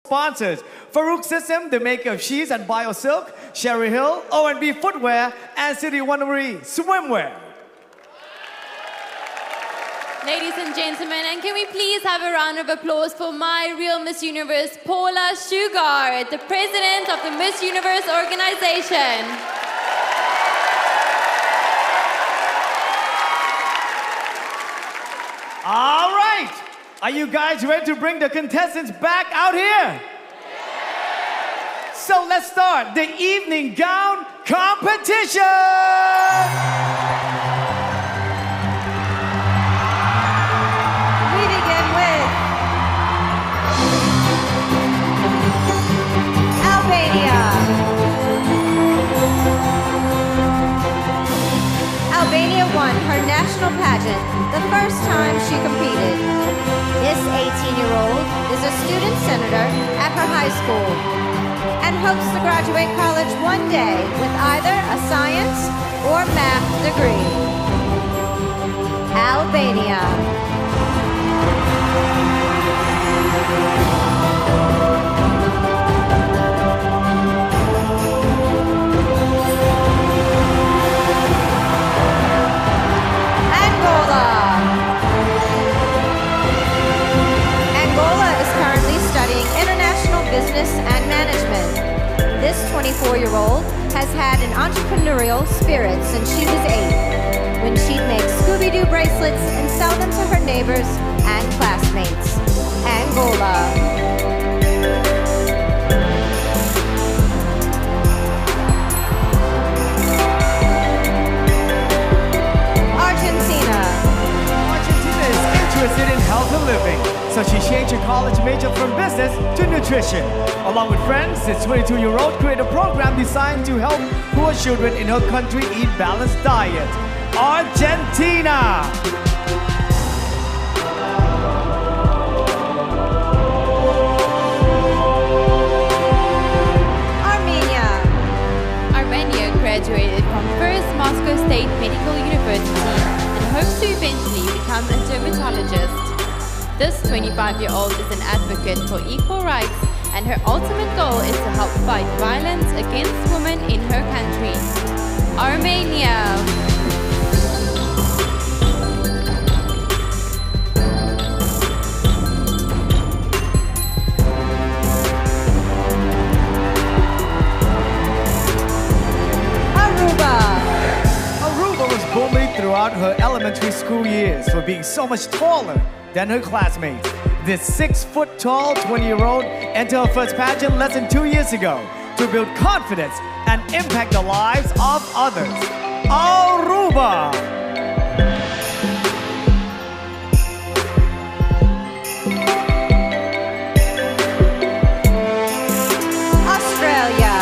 sponsors: Farouk System, the maker of Sheets and BioSilk; Sherry Hill, O&B Footwear; and City Wondery Swimwear. Ladies and gentlemen, and can we please have a round of applause for my real Miss Universe, Paula Sugar, the president of the Miss Universe organization. All right, are you guys ready to bring the contestants back out here? So let's start the evening gown competition. Albania won her national pageant the first time she competed. This 18-year-old is a student senator at her high school and hopes to graduate college one day with either a science or math degree. Albania. Business and management. This 24-year-old has had an entrepreneurial spirit since she was 8, when she'd make Scooby-Doo bracelets and sell them to her neighbors and classmates. Angola. Argentina is interested in healthy living, so she changed her college major from business to nutrition. Along with friends, this 22-year-old created a program designed to help poor children in her country eat balanced diet. Argentina. Armenia graduated from First Moscow State Medical University and hopes to eventually become a dermatologist. This 25-year-old is an advocate for equal rights, and her ultimate goal is to help fight violence against women in her country. Armenia. Aruba was bullied throughout her elementary school years for being so much taller than her classmates. This 6-foot-tall 20-year-old entered her first pageant less than 2 years ago to build confidence and impact the lives of others. Aruba. Australia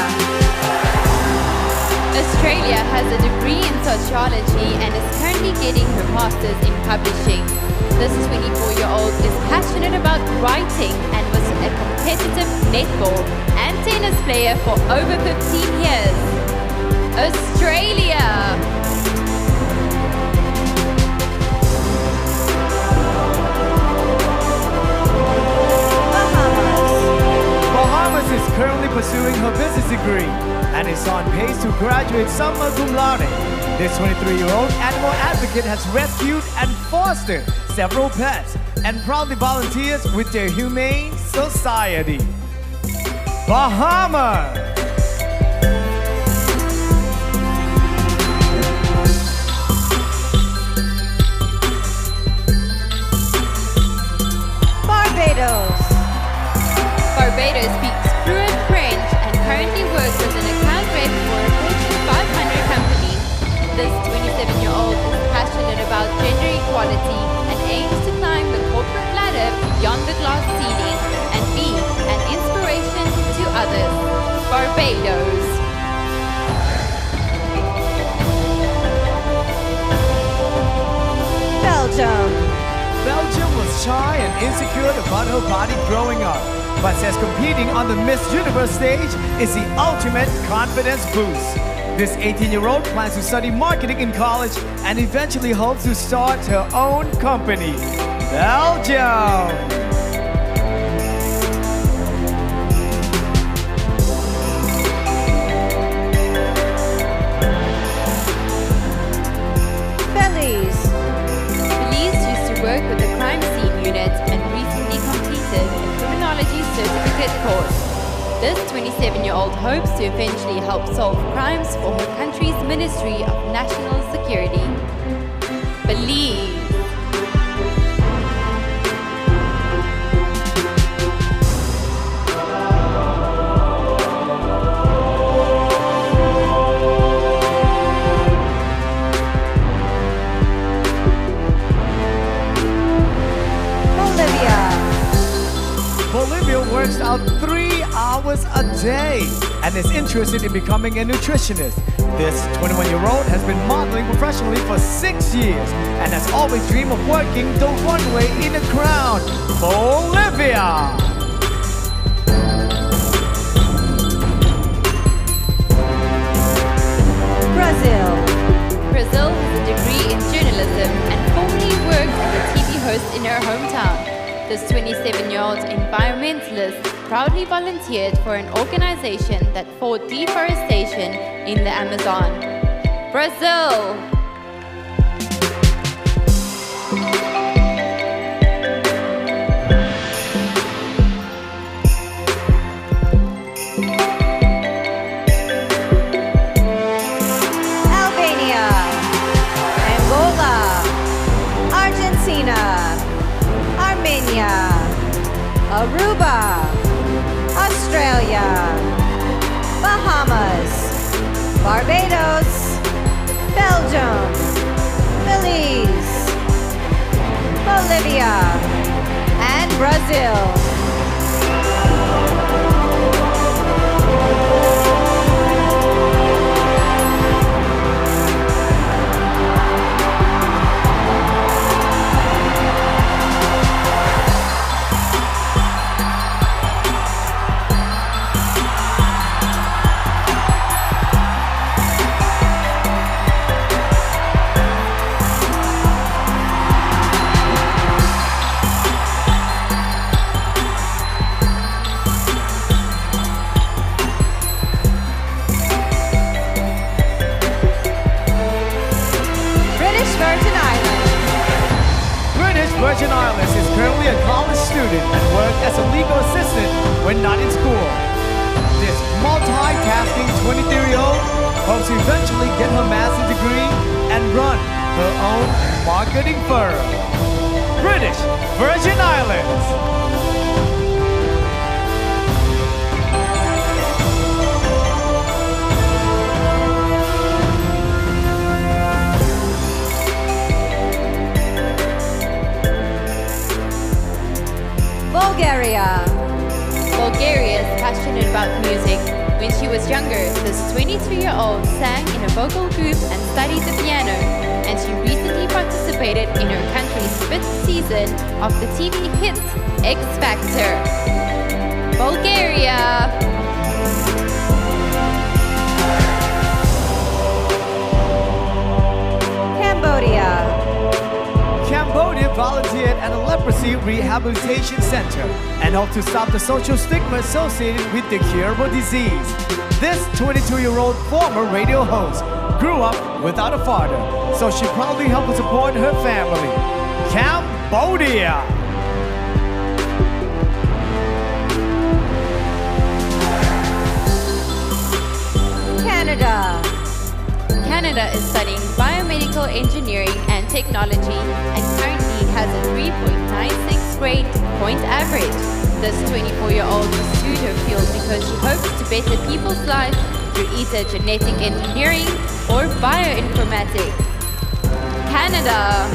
has a degree in sociology and is currently getting her master's in publishing. This 24-year-old is passionate about writing and was a competitive netball and tennis player for over 15 years. Australia. Bahamas is currently pursuing her business degree and is on pace to graduate summa cum laude. This 23-year-old animal advocate has rescued and fostered several pets and proudly volunteers with their humane society. Bahamas. Barbados speaks fluent French and currently works as an account rep for a Fortune 500 company. This 27-year-old is passionate about gender equality and aims to climb the corporate ladder beyond the glass ceiling and be an inspiration to others. Barbados. Belgium. Belgium was shy and insecure about her body growing up, but says competing on the Miss Universe stage is the ultimate confidence boost. This 18-year-old plans to study marketing in college and eventually hopes to start her own company. Belgium. certificate course. This 27-year-old hopes to eventually help solve crimes for her country's Ministry of National Security. Believe. Bolivia works out 3 hours a day and is interested in becoming a nutritionist. This 21-year-old has been modeling professionally for 6 years and has always dreamed of working the runway in a crown. Bolivia! Brazil. Brazil has a degree in journalism and formerly worked as a TV host in her hometown. This 27-year-old environmentalist proudly volunteered for an organization that fought deforestation in the Amazon. Brazil! Albania. Angola. Argentina. Armenia, Aruba, Australia, Bahamas, Barbados, Belgium, Belize, Bolivia, and Brazil. Virgin Islands is currently a college student and works as a legal assistant when not in school. This multitasking 23-year-old hopes to eventually get her master's degree and run her own marketing firm. British Virgin Islands. Bulgaria. Bulgaria is passionate about music. When she was younger, this 22-year-old sang in a vocal group and studied the piano, and she recently participated in her country's 5th season of the TV hit X Factor. Bulgaria! Cambodia. Cambodia volunteered at a leprosy rehabilitation center and hoped to stop the social stigma associated with the curable disease. This 22-year-old former radio host grew up without a father, so she proudly helped support her family. Cambodia! Canada. Canada is studying biomedical engineering and technology and currently has a 3.96 grade point average. This 24-year-old pursued her field because she hopes to better people's lives through either genetic engineering or bioinformatics. Canada.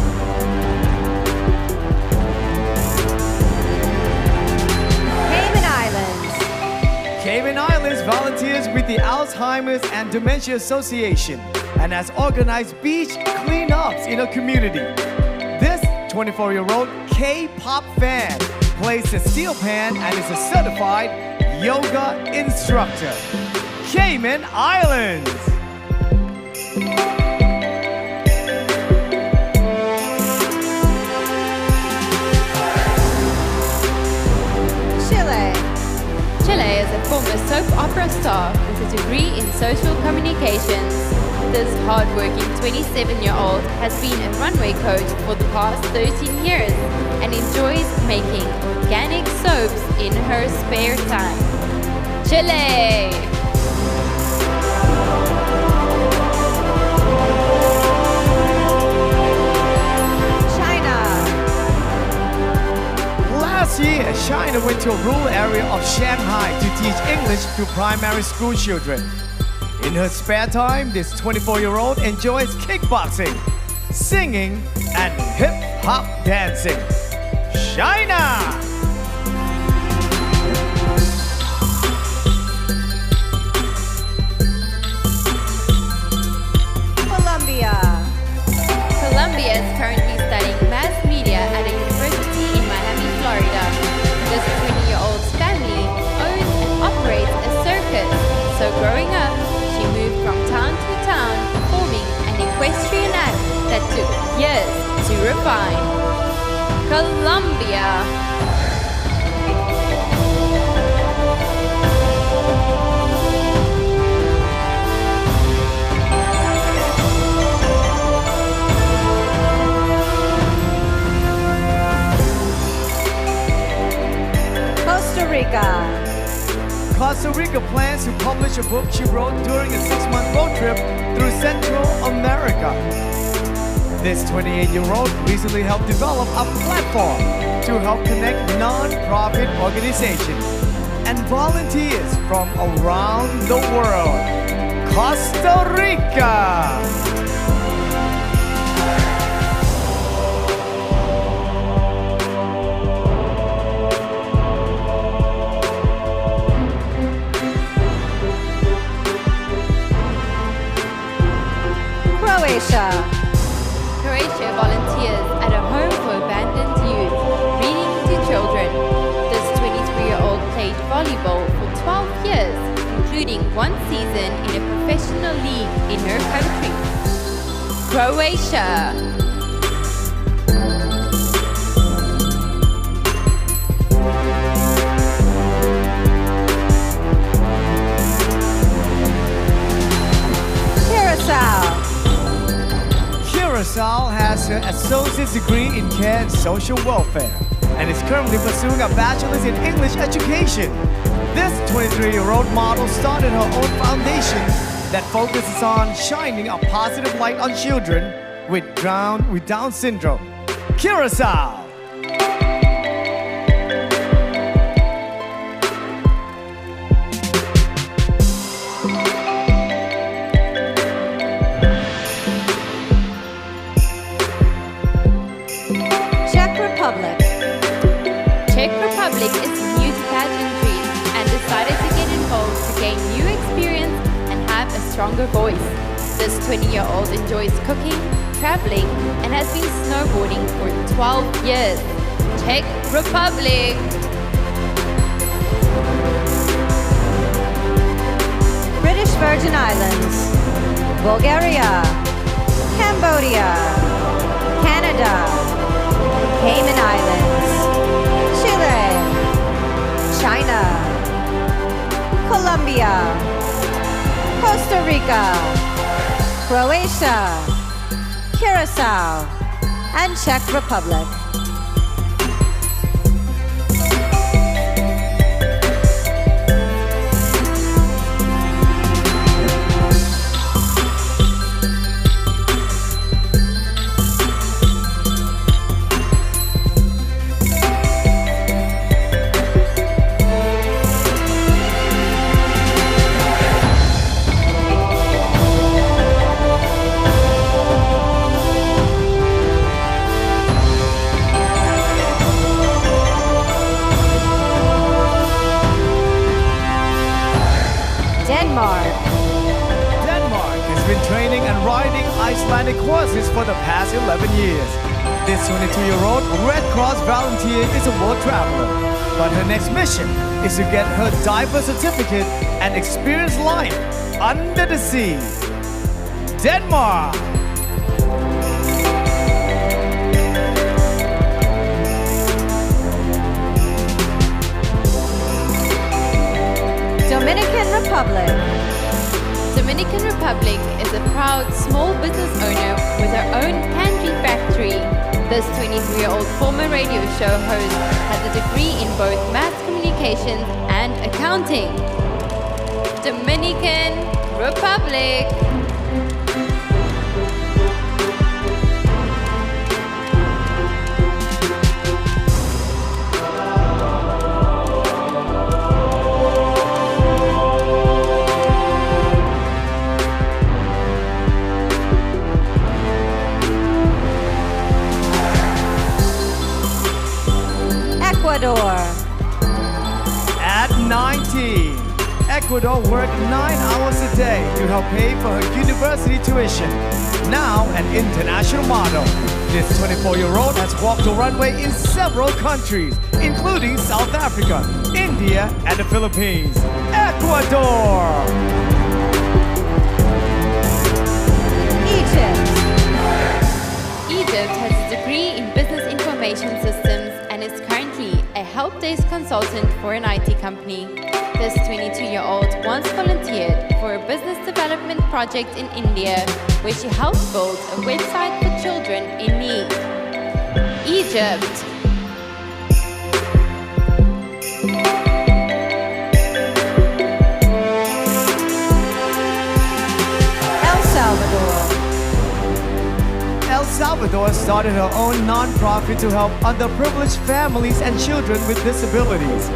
Cayman Islands. Cayman Islands volunteers with the Alzheimer's and Dementia Association and has organized beach cleanups in her community. This 24-year-old K-pop fan plays the steel pan and is a certified yoga instructor. Cayman Islands. Chile. Chile is a former soap opera star with a degree in social communications. This hard-working 27-year-old has been a runway coach for the past 13 years and enjoys making organic soaps in her spare time. Chile! Last year, China went to a rural area of Shanghai to teach English to primary school children. In her spare time, this 24-year-old enjoys kickboxing, singing, and hip-hop dancing. China! Colombia is currently studying mass media at a university in Miami, Florida. This 20-year-old's family owns and operates a circus, so growing up, she moved from town to town performing an equestrian act that took years to refine. Colombia. Costa Rica plans to publish a book she wrote during a 6-month road trip through Central America. This 28-year-old recently helped develop a platform to help connect non-profit organizations and volunteers from around the world. Costa Rica! Croatia volunteers at a home for abandoned youth, reading to children. This 23-year-old played volleyball for 12 years, including one season in a professional league in her country. Croatia. Curacao has her associate's degree in care and social welfare and is currently pursuing a bachelor's in English education. This 23-year-old model started her own foundation that focuses on shining a positive light on children with Down syndrome. Curacao! Czech Republic is new to pageantry and decided to get involved to gain new experience and have a stronger voice. This 20-year-old enjoys cooking, traveling, and has been snowboarding for 12 years. Czech Republic. British Virgin Islands, Bulgaria, Cambodia, Canada, Cayman Islands, Chile, China, Colombia, Costa Rica, Croatia, Curacao, and Czech Republic. Denmark has been training and riding Icelandic horses for the past 11 years. This 22-year-old Red Cross volunteer is a world traveler, but her next mission is to get her diver certificate and experience life under the sea. Denmark! Dominican Republic. Dominican Republic is a proud small business owner with her own pantry factory. This 23-year-old former radio show host has a degree in both mass communications and accounting. Dominican Republic. Ecuador. At 19, Ecuador worked 9 hours a day to help pay for her university tuition. Now an international model, this 24-year-old has walked the runway in several countries, including South Africa, India, and the Philippines. Ecuador! Egypt. Egypt has a degree in business information systems and is currently a help desk consultant for an IT company. This 22-year-old once volunteered for a business development project in India where she helped build a website for children in need. Egypt. El Salvador. El Salvador started her own non-profit to help underprivileged families and children with disabilities.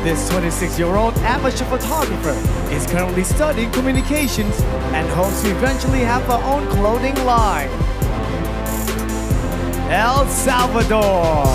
This 26-year-old amateur photographer is currently studying communications and hopes to eventually have her own clothing line. El Salvador.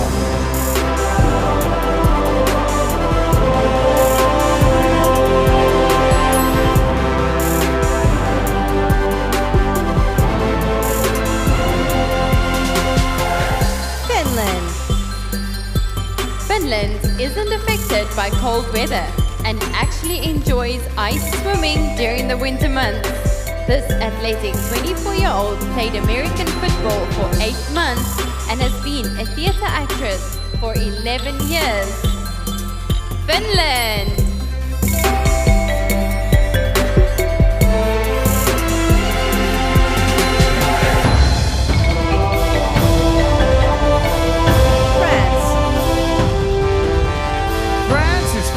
Finland isn't affected by cold weather and actually enjoys ice swimming during the winter months. This athletic 24-year-old played American football for 8 months and has been a theater actress for 11 years. Finland!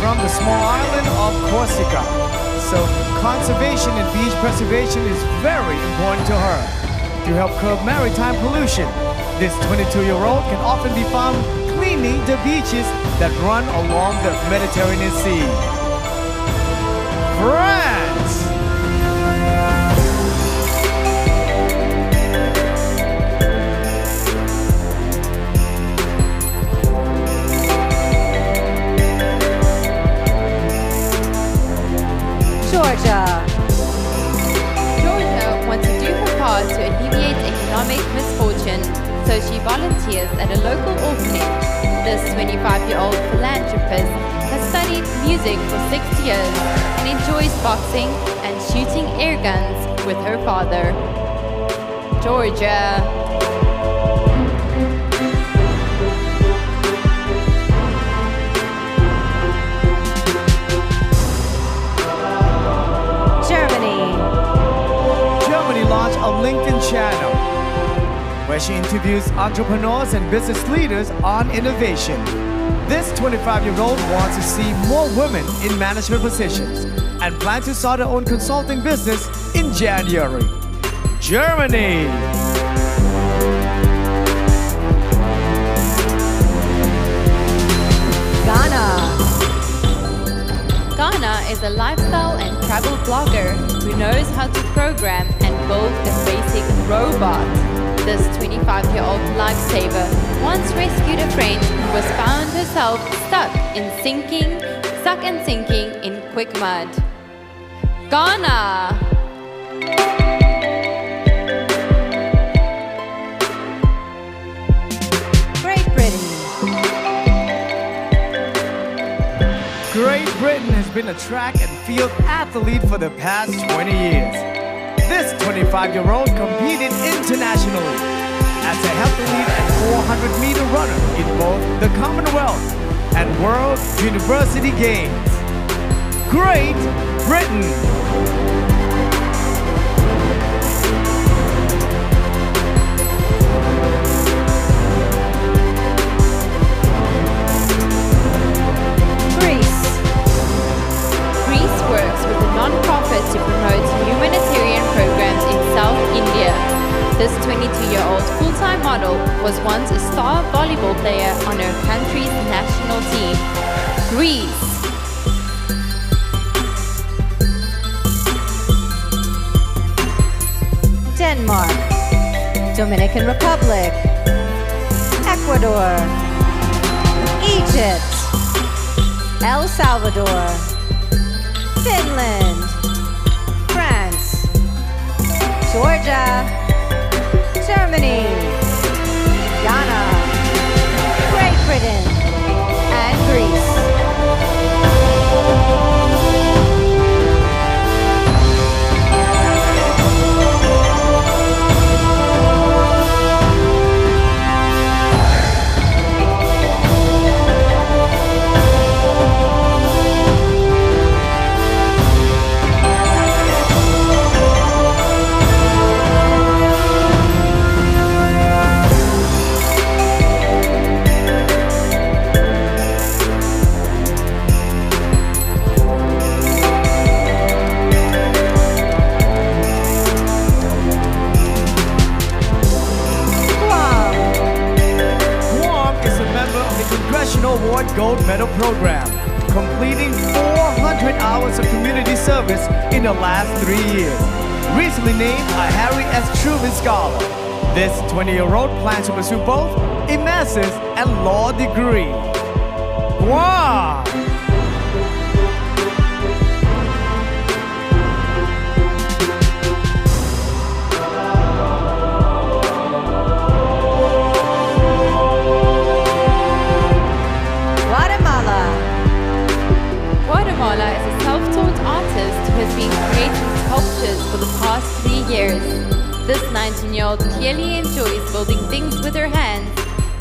From the small island of Corsica, so conservation and beach preservation is very important to her. To help curb maritime pollution, this 22-year-old can often be found cleaning the beaches that run along the Mediterranean Sea. France! Georgia. Georgia wants to do her part to alleviate economic misfortune, so she volunteers at a local orphanage. This 25-year-old philanthropist has studied music for 6 years and enjoys boxing and shooting air guns with her father. Georgia. Launched a LinkedIn channel where she interviews entrepreneurs and business leaders on innovation. This 25-year-old wants to see more women in management positions and plans to start her own consulting business in January. Germany. Ghana. Ghana is a lifestyle and travel blogger who knows how to program and build a basic robot. This 25-year-old lifesaver once rescued a friend who was found herself stuck and sinking in quick mud. Ghana! Great Britain. Great Britain has been a track and field athlete for the past 20 years. This 25-year-old competed internationally as a heptathlete and 400-meter runner in both the Commonwealth and World University Games. Great Britain! 22-year-old full-time model was once a star volleyball player on her country's national team. Greece. Denmark, Dominican Republic, Ecuador, Egypt, El Salvador, Finland, France, Georgia, Germany, Ghana, Great Britain, and Greece. Congressional Award Gold Medal Program, completing 400 hours of community service in the last 3 years. Recently named a Harry S. Truman Scholar, this 20-year-old plans to pursue both a master's and law degree. Wow! Guatemala is a self-taught artist who has been creating sculptures for the past 3 years. This 19-year-old clearly enjoys building things with her hands,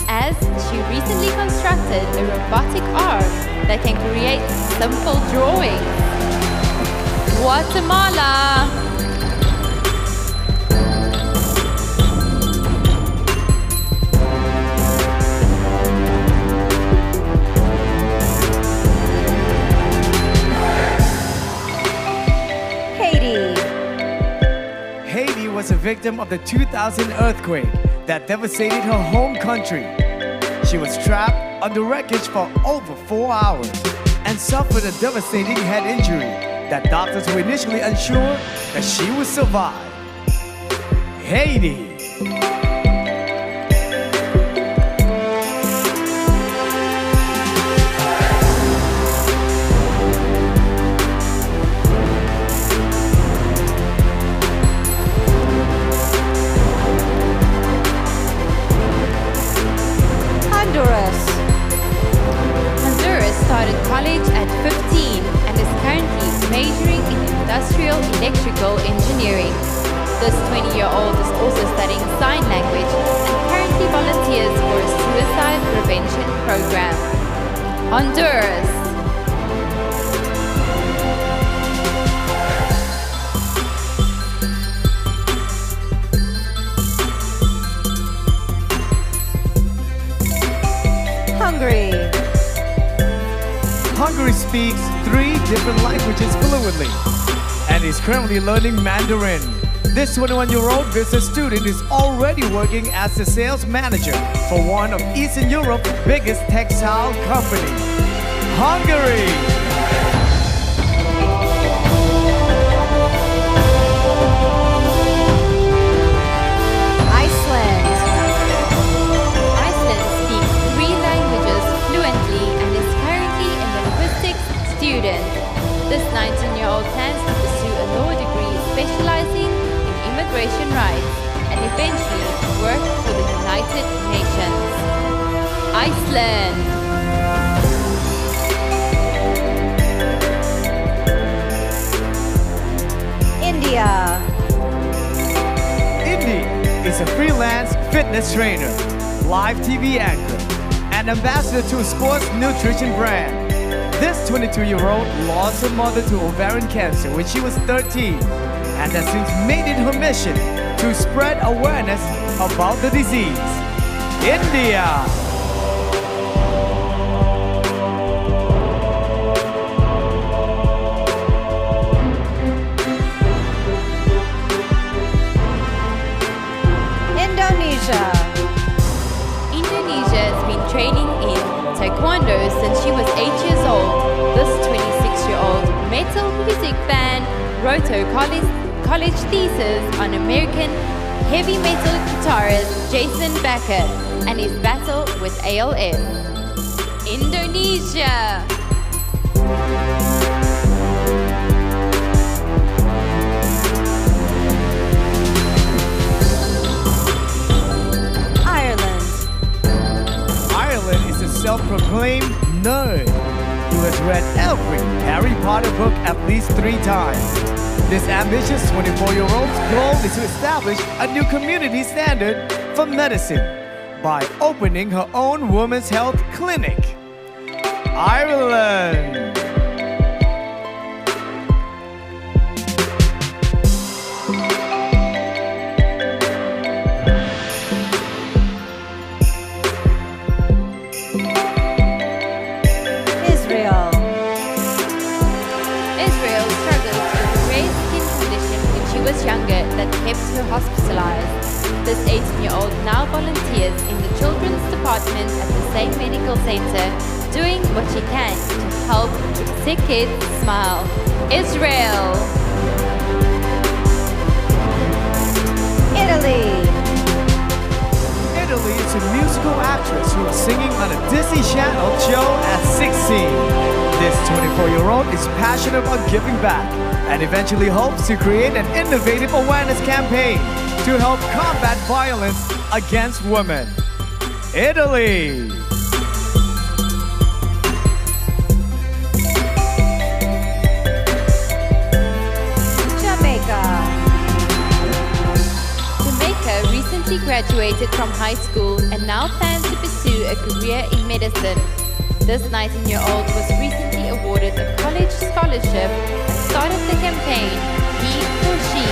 as she recently constructed a robotic arm that can create simple drawings. Guatemala! Was a victim of the 2000 earthquake that devastated her home country. She was trapped under wreckage for over 4 hours and suffered a devastating head injury that doctors were initially unsure that she would survive. Haiti. Honduras started college at 15 and is currently majoring in industrial electrical engineering. This 20-year-old is also studying sign language and currently volunteers for a suicide prevention program. Honduras. Hungary speaks 3 different languages fluently and is currently learning Mandarin. This 21-year-old business student is already working as a sales manager for one of Eastern Europe's biggest textile companies. Hungary! This 19-year-old plans to pursue a law degree specializing in immigration rights and eventually work for the United Nations. Iceland. India. Indy is a freelance fitness trainer, live TV anchor, and ambassador to a sports nutrition brand. This 22-year-old lost her mother to ovarian cancer when she was 13 and has since made it her mission to spread awareness about the disease. India. wrote her college thesis on American heavy metal guitarist Jason Becker and his battle with ALS. Indonesia. Ireland is a self-proclaimed nerd who has read every Harry Potter book at least 3 times. This ambitious 24-year-old's goal is to establish a new community standard for medicine by opening her own women's health clinic. Ireland. Younger that kept her hospitalized. This 18-year-old now volunteers in the children's department at the same medical center, doing what she can to help sick kids smile. Israel. Italy. Italy is a musical actress who was singing on a Disney Channel show at 16. This 24-year-old is passionate about giving back and eventually hopes to create an innovative awareness campaign to help combat violence against women. Italy. Jamaica recently graduated from high school and now plans to pursue a career in medicine. This 19-year-old was recently awarded a college scholarship and started the campaign He for She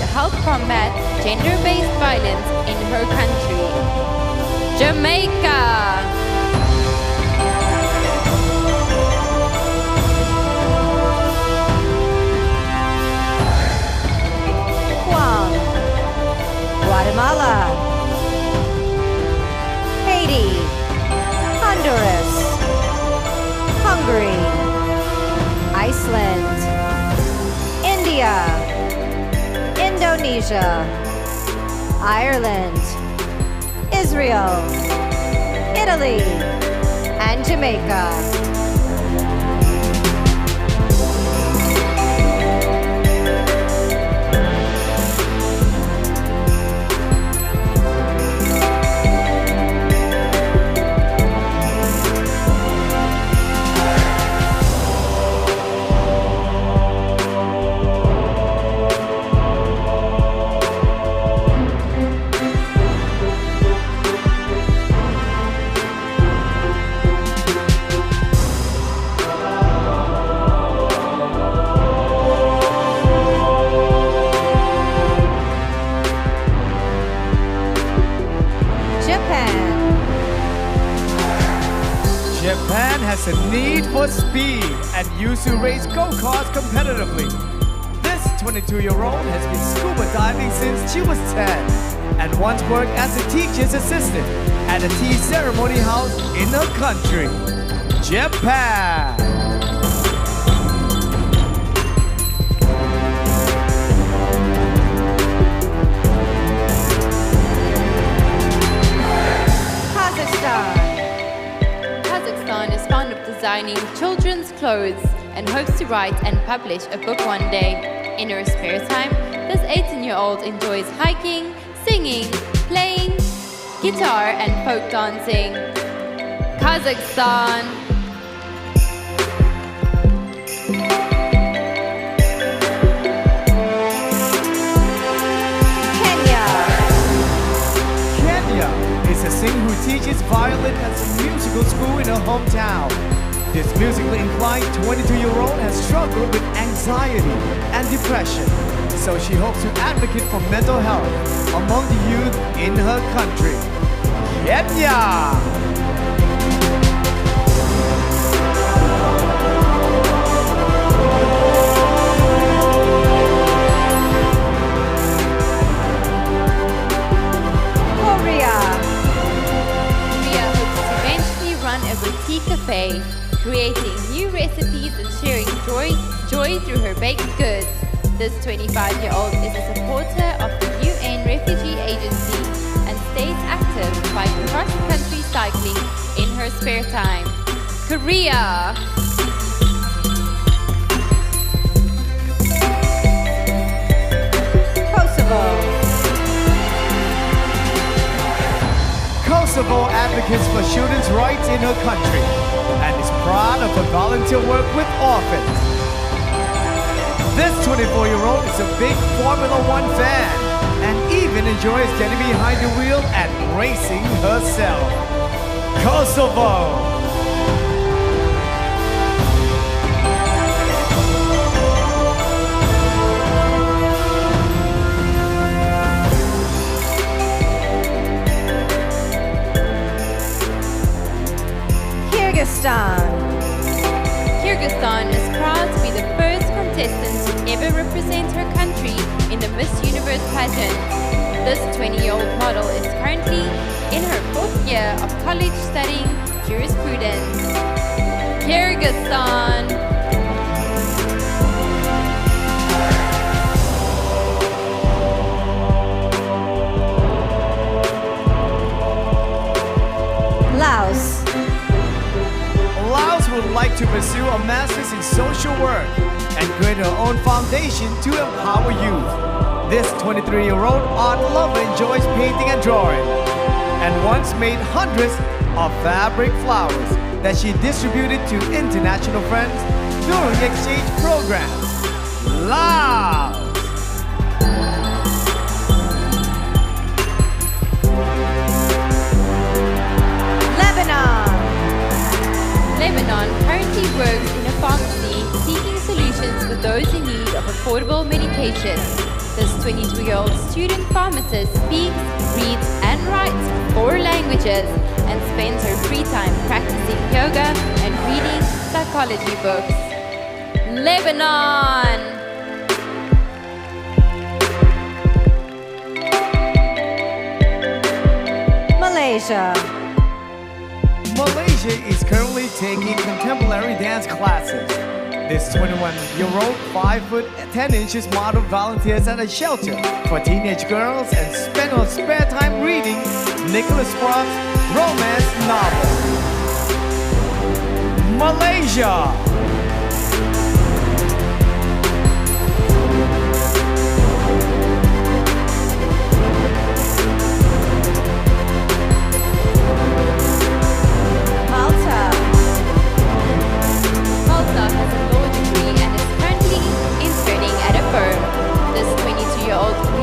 to help combat gender-based violence in her country. Jamaica. Guam. Guatemala. Haiti. Honduras. Hungary. Iceland. India. Indonesia. Ireland. Israel. Italy. And Jamaica. Japan has a need for speed and used to race go-karts competitively. This 22-year-old has been scuba diving since she was 10 and once worked as a teacher's assistant at a tea ceremony house in her country, Japan. Kazakhstan is fond of designing children's clothes and hopes to write and publish a book one day. In her spare time, this 18-year-old enjoys hiking, singing, playing guitar and folk dancing. Kazakhstan. Is a singer who teaches violin at a musical school in her hometown. This musically inclined 22-year-old has struggled with anxiety and depression, so she hopes to advocate for mental health among the youth in her country, Kenya. Cafe, creating new recipes and sharing joy through her baked goods. This 25-year-old is a supporter of the UN Refugee Agency and stays active by cross-country cycling in her spare time. Korea. Kosovo advocates for children's rights in her country and is proud of her volunteer work with orphans. This 24-year-old is a big Formula One fan and even enjoys getting behind the wheel and racing herself. Kosovo! Kyrgyzstan is proud to be the first contestant to ever represent her country in the Miss Universe pageant. This 20-year-old model is currently in her 4th year of college studying jurisprudence. Kyrgyzstan. Laos. Laos would like to pursue a master's in social work and create her own foundation to empower youth. This 23-year-old art lover enjoys painting and drawing and once made hundreds of fabric flowers that she distributed to international friends during exchange programs. Laos! Lebanon currently works in a pharmacy seeking solutions for those in need of affordable medication. This 22-year-old student pharmacist speaks, reads and writes 4 languages and spends her free time practicing yoga and reading psychology books. Lebanon! Malaysia is currently taking contemporary dance classes. This 21-year-old 5'10" model volunteers at a shelter for teenage girls and spends her spare time reading Nicholas Sparks' romance novel. Malaysia.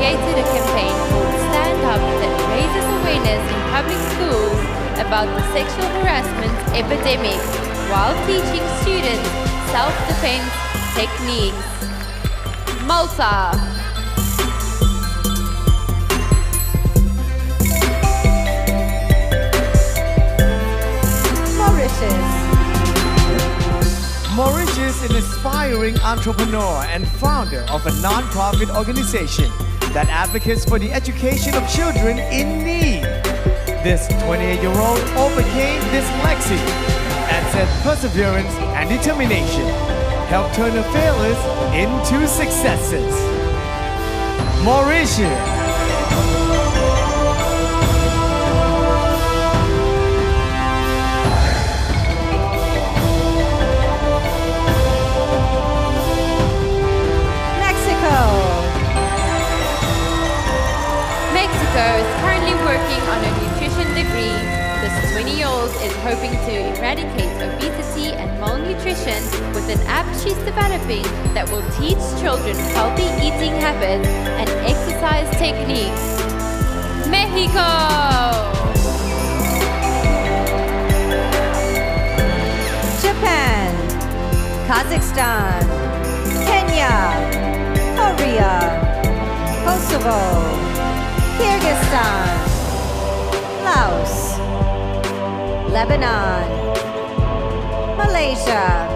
Created a campaign called Stand Up that raises awareness in public schools about the sexual harassment epidemic while teaching students self-defense techniques. Malta. Mauritius is an aspiring entrepreneur and founder of a non-profit organization that advocates for the education of children in need. This 28-year-old overcame dyslexia and said perseverance and determination helped turn her failures into successes. Mauritius. Mexico is currently working on a nutrition degree. This 20-year-old is hoping to eradicate obesity and malnutrition with an app she's developing that will teach children healthy eating habits and exercise techniques. Mexico! Japan, Kazakhstan, Kenya, Korea, Kosovo, Kyrgyzstan, Laos, Lebanon, Malaysia,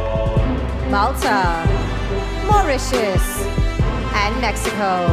Malta, Mauritius, and Mexico.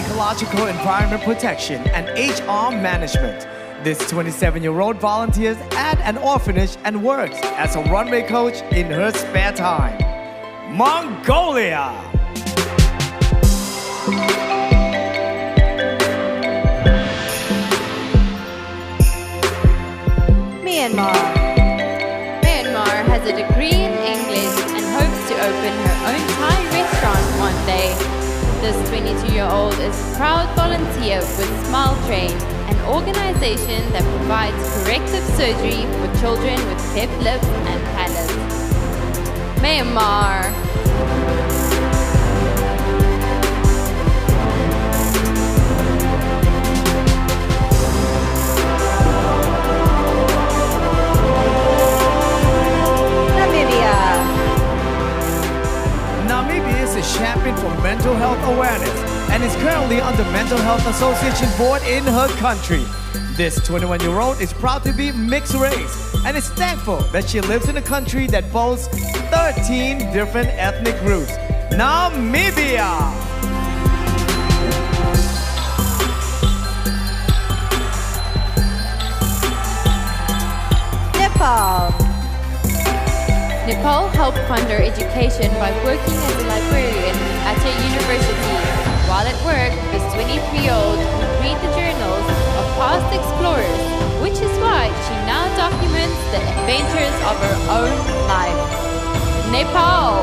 ecological environment protection and HR management. This 27-year-old volunteers at an orphanage and works as a runway coach in her spare time. Mongolia. Myanmar has a degree in English and hopes to open her own Thai restaurant one day. This 22-year-old is a proud volunteer with Smile Train, an organization that provides corrective surgery for children with cleft lips and palates. Myanmar. Namibia is a champion for mental health awareness and is currently on the Mental Health Association board in her country. This 21-year-old is proud to be mixed race and is thankful that she lives in a country that boasts 13 different ethnic groups. Namibia! Nepal helped fund her education by working as a librarian at her university. While at work, this 23-year-old would read the journals of past explorers, which is why she now documents the adventures of her own life. Nepal.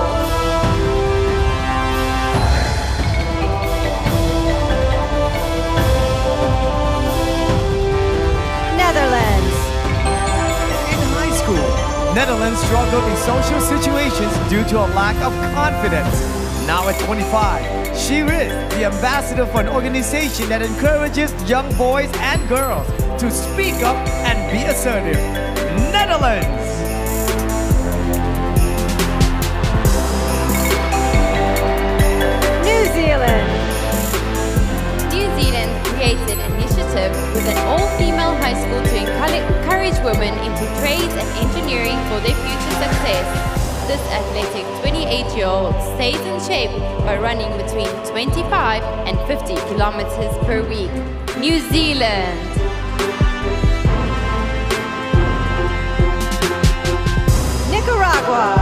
Netherlands. In high school, Netherlands struggled in social situations due to a lack of confidence. Now at 25, she is the ambassador for an organization that encourages young boys and girls to speak up and be assertive. Netherlands! New Zealand. New Zealand created an initiative with an all-female high school to encourage women into trades and engineering for their future success. This athletic 28-year-old stays in shape by running between 25 and 50 kilometers per week. New Zealand. Nicaragua.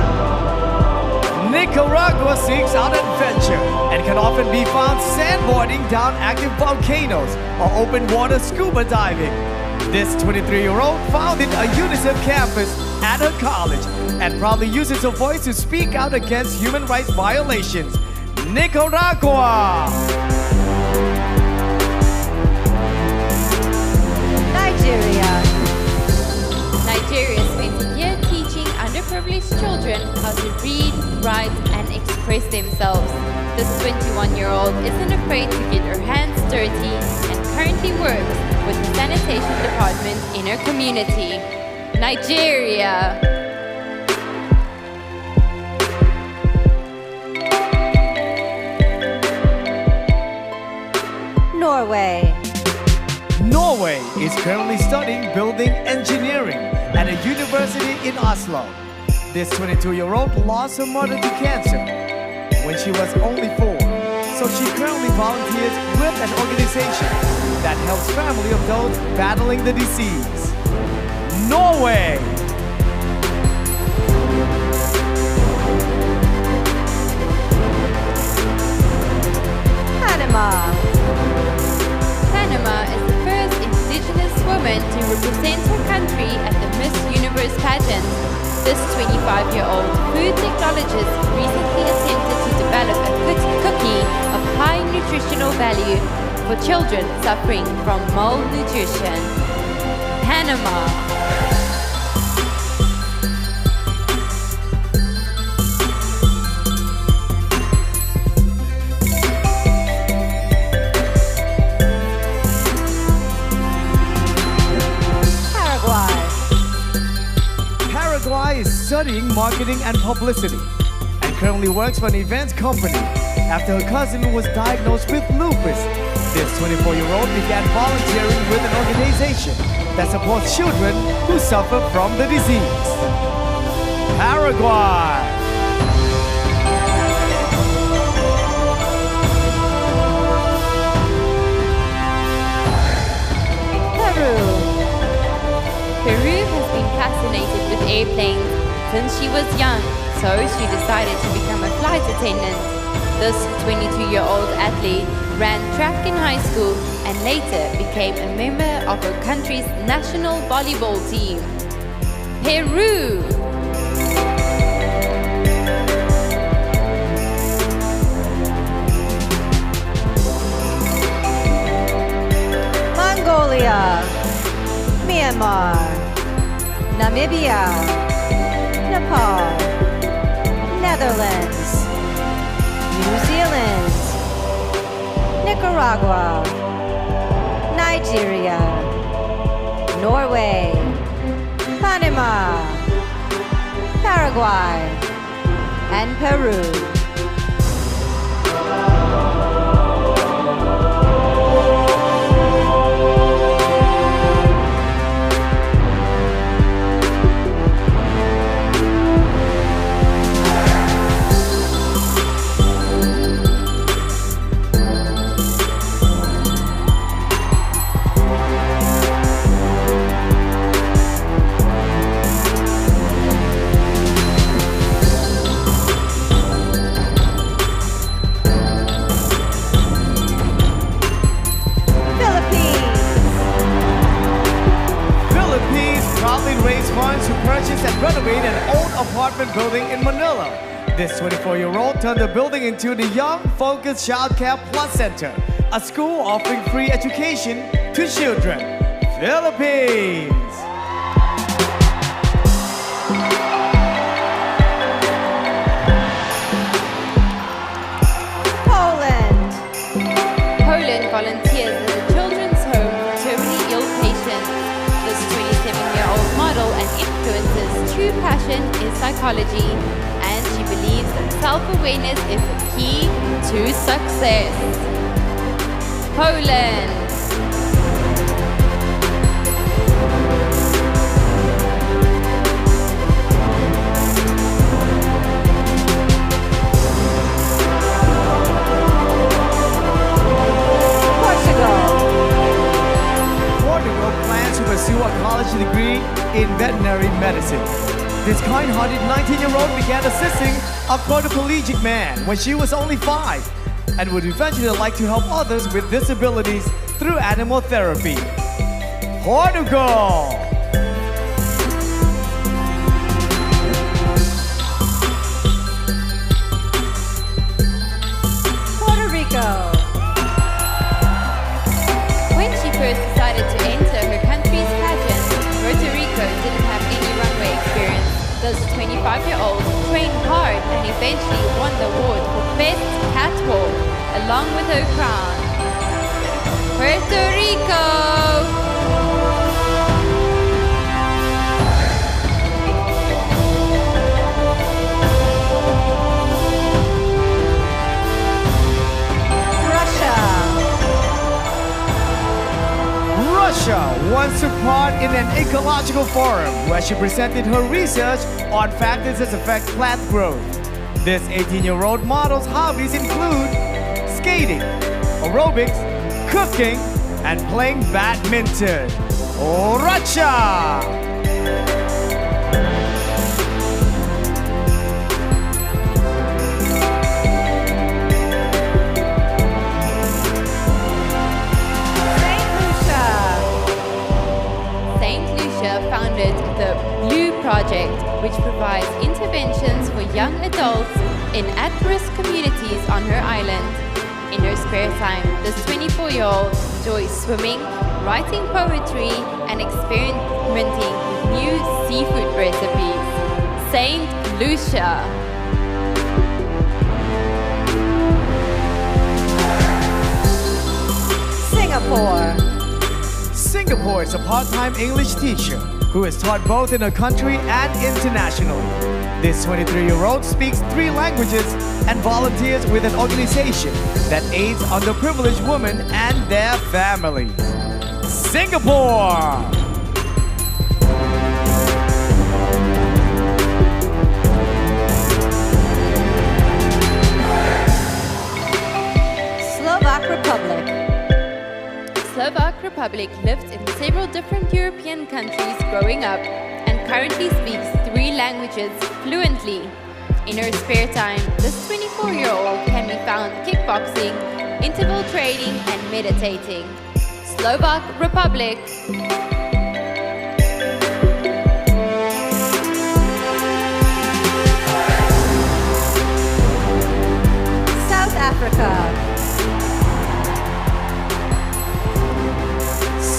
Nicaragua seeks out adventure and can often be found sandboarding down active volcanoes or open water scuba diving. This 23-year-old founded a UNICEF campus at her college and proudly uses her voice to speak out against human rights violations. Nicaragua! Nigeria. Nigeria spent a year teaching underprivileged children how to read, write, and express themselves. This 21-year-old isn't afraid to get her hands dirty and currently works with the sanitation department in her community. Nigeria. Norway. Norway is currently studying building engineering at a university in Oslo. This 22-year-old lost her mother to cancer when she was only 4. So she currently volunteers with an organization that helps family of those battling the disease. Norway! Panama. Panama is the first indigenous woman to represent her country at the Miss Universe pageant. This 25-year-old food technologist recently attempted to develop a cookie of high nutritional value for children suffering from malnutrition. Panama. Paraguay is studying marketing and publicity and currently works for an events company after her cousin was diagnosed with lupus. This 24-year-old began volunteering with an organization that supports children who suffer from the disease. Paraguay. airplanes since she was young, so she decided to become a flight attendant. This 22-year-old athlete ran track in high school and later became a member of her country's national volleyball team. Peru. Mongolia, Myanmar, Namibia, Nepal, Netherlands, New Zealand, Nicaragua, Nigeria, Norway, Panama, Paraguay, and Peru. Raise funds to purchase and renovate an old apartment building in Manila. This 24-year-old turned the building into the Young Focus Child Care Plus Center, a school offering free education to children. Philippines. Poland. Poland volunteers as a children's home for terminally ill patients. This 27-year-old model and influencer's true passion is psychology, and she believes that self-awareness is the key to success. Poland. Pursue a college degree in veterinary medicine. This kind-hearted 19-year-old began assisting a quadriplegic man when she was only 5 and would eventually like to help others with disabilities through animal therapy. Portugal! Puerto Rico. When she first decided to enter her country's pageant, Puerto Rico didn't have any runway experience. This 25-year-old trained hard and eventually won the award for Best Catwalk, along with her crown. Puerto Rico! Russia once took part in an ecological forum where she presented her research on factors that affect plant growth. This 18-year-old model's hobbies include skating, aerobics, cooking, and playing badminton. Russia! Founded the Blue Project, which provides interventions for young adults in at-risk communities on her island. In her spare time, this 24-year-old enjoys swimming, writing poetry, and experimenting with new seafood recipes. Saint Lucia. Singapore. Singapore is a part-time English teacher who is taught both in her country and internationally. This 23-year-old speaks 3 languages and volunteers with an organization that aids underprivileged women and their families. Singapore! Slovak Republic. Slovak Republic lived in several different European countries growing up and currently speaks 3 languages fluently. In her spare time, this 24-year-old can be found kickboxing, interval training, and meditating. Slovak Republic. South Africa.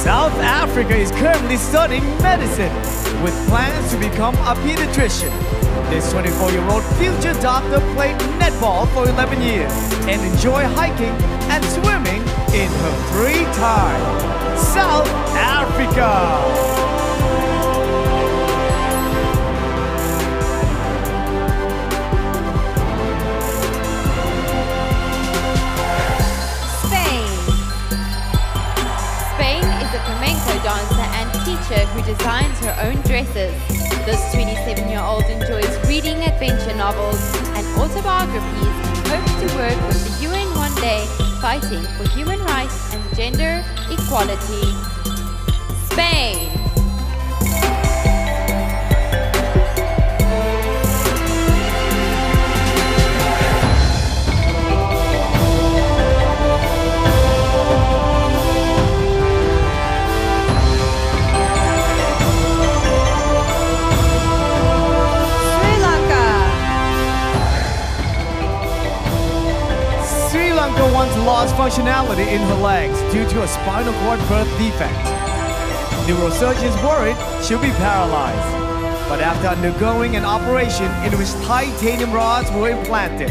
South Africa is currently studying medicine with plans to become a pediatrician. This 24-year-old future doctor played netball for 11 years and enjoyed hiking and swimming in her free time. South Africa. Dancer and teacher who designs her own dresses. This 27-year-old enjoys reading adventure novels and autobiographies and hopes to work with the UN one day, fighting for human rights and gender equality. Spain. Once lost functionality in her legs due to a spinal cord birth defect. Neurosurgeons worried she'll be paralyzed. But after undergoing an operation in which titanium rods were implanted,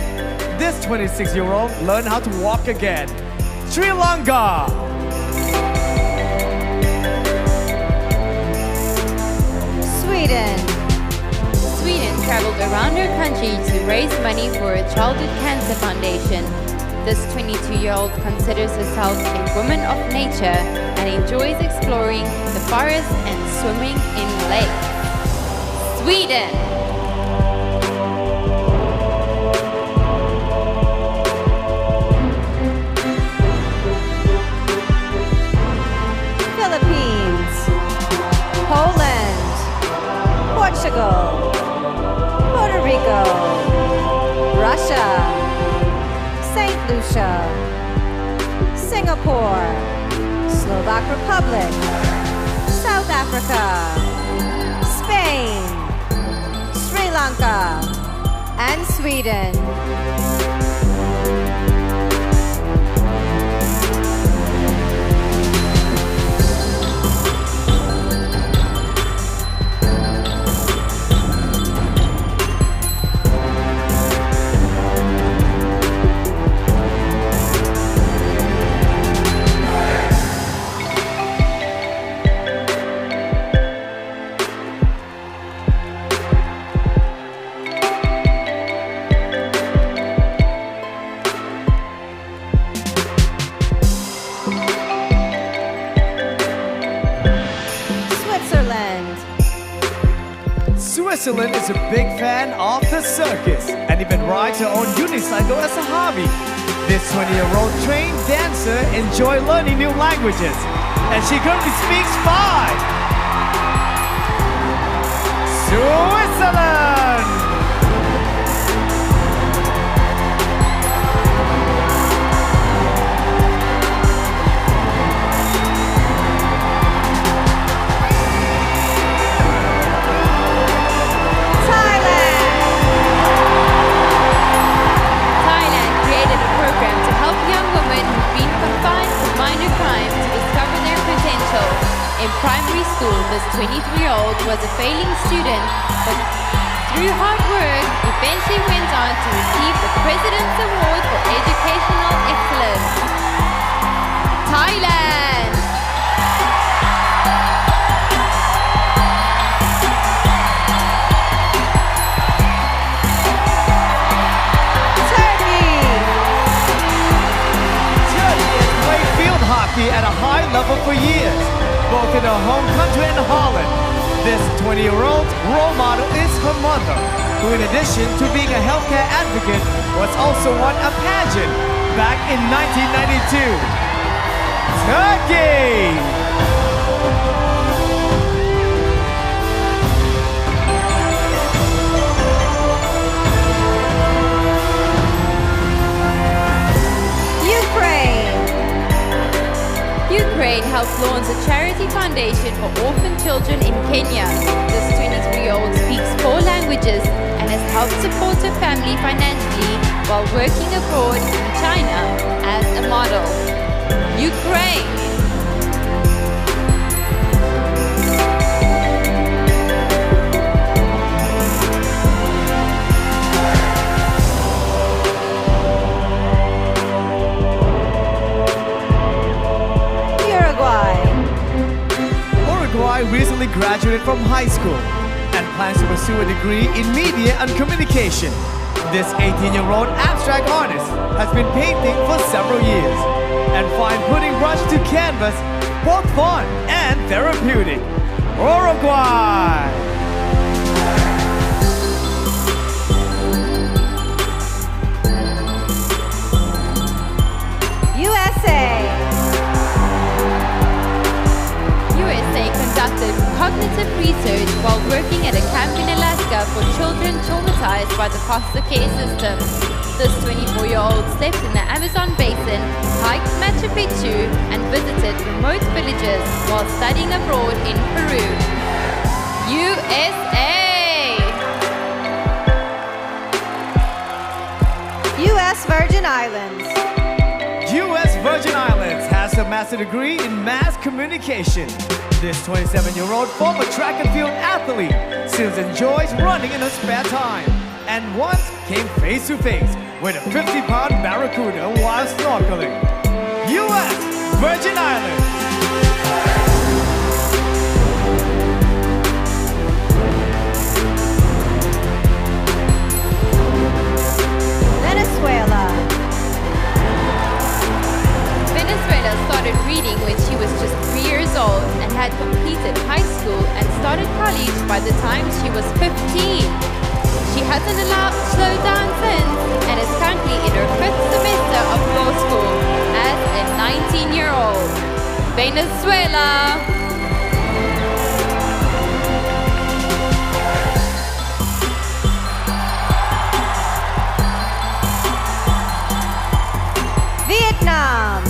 this 26-year-old learned how to walk again. Sri Lanka. Sweden. Sweden traveled around her country to raise money for a childhood cancer foundation. This 22-year-old considers herself a woman of nature and enjoys exploring the forest and swimming in lakes. Sweden. Philippines. Poland. Portugal. Puerto Rico. Russia. St. Lucia, Singapore, Slovak Republic, South Africa, Spain, Sri Lanka, and Sweden. Switzerland is a big fan of the circus and even rides her own unicycle as a hobby. This 20-year-old trained dancer enjoys learning new languages, and she currently speaks 5. Switzerland! In primary school, this 23-year-old was a failing student, but through hard work, eventually went on to receive the President's Award for Educational Excellence. Thailand! At a high level for years, both in her home country and Holland. This 20-year-old role model is her mother, who in addition to being a healthcare advocate, was also won a pageant back in 1992. Turkey! Ukraine helped launch a charity foundation for orphan children in Kenya. This 23-year-old speaks 4 languages and has helped support her family financially while working abroad in China as a model. Ukraine. Uruguay recently graduated from high school and plans to pursue a degree in media and communication. This 18-year-old abstract artist has been painting for several years and finds putting brush to canvas both fun and therapeutic. Uruguay! USA conducted cognitive research while working at a camp in Alaska for children traumatized by the foster care system. This 24-year-old slept in the Amazon basin, hiked Machu Picchu, and visited remote villages while studying abroad in Peru. USA! U.S. Virgin Islands. U.S. Virgin Islands has a master's degree in mass communication. This 27-year-old former track and field athlete still enjoys running in her spare time and once came face to face with a 50-pound barracuda while snorkeling. U.S. Virgin Islands. Venezuela. Venezuela started reading when she was just 3 years old and had completed high school and started college by the time she was 15. She hasn't slowed down since and is currently in her 5th semester of law school as a 19-year-old. Venezuela! Vietnam.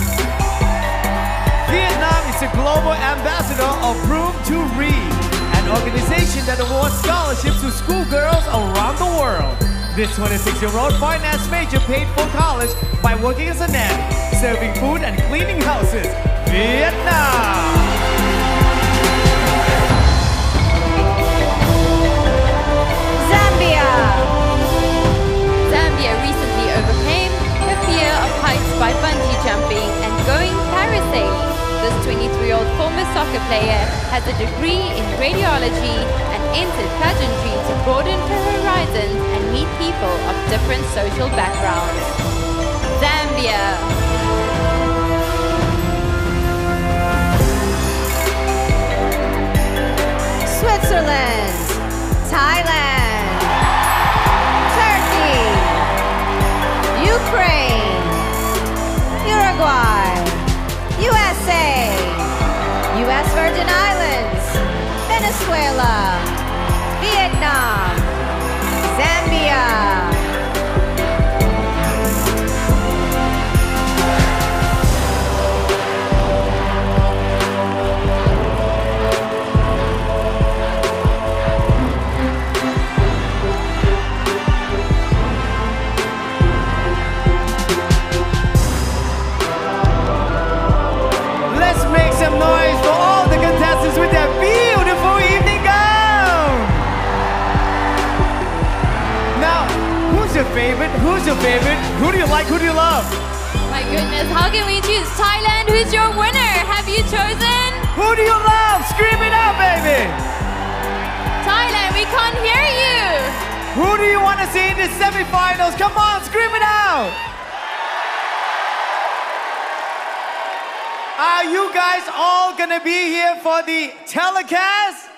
Vietnam is the global ambassador of Room to Read, an organization that awards scholarships to schoolgirls around the world. This 26-year-old finance major paid for college by working as a nanny, serving food and cleaning houses. Vietnam! Zambia. Zambia recently overcame her fear of heights by bungee jumping and going parasailing. This 23-year-old former soccer player has a degree in radiology and entered pageantry to broaden her horizons and meet people of different social backgrounds. Zambia. Switzerland. Thailand. Turkey. Ukraine. Uruguay. USA. U.S. Virgin Islands. Venezuela. Vietnam. Zambia. Some noise for all the contestants with their beautiful evening gown. Now, who's your favorite? Who's your favorite? Who do you like? Who do you love? My goodness, how can we choose? Thailand, who's your winner? Have you chosen? Who do you love? Scream it out, baby. Thailand, we can't hear you. Who do you want to see in the semifinals? Come on, scream it out. Are you guys all gonna be here for the telecast?